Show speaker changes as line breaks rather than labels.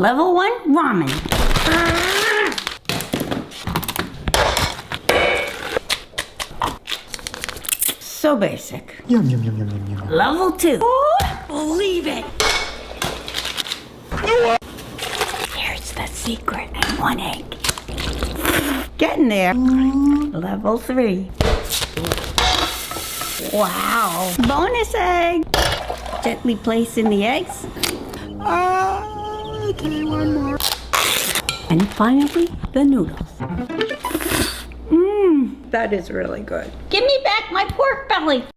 Level 1, ramen. So basic.
Yum, yum, yum, yum, yum, yum.
Level 2. Oh, believe it. Here's the secret. And 1 egg. Getting there. Level 3. Wow. Bonus egg. Gently place in the eggs.
Okay, one more.
And finally, the noodles. Mmm, that is really good. Give me back my pork belly.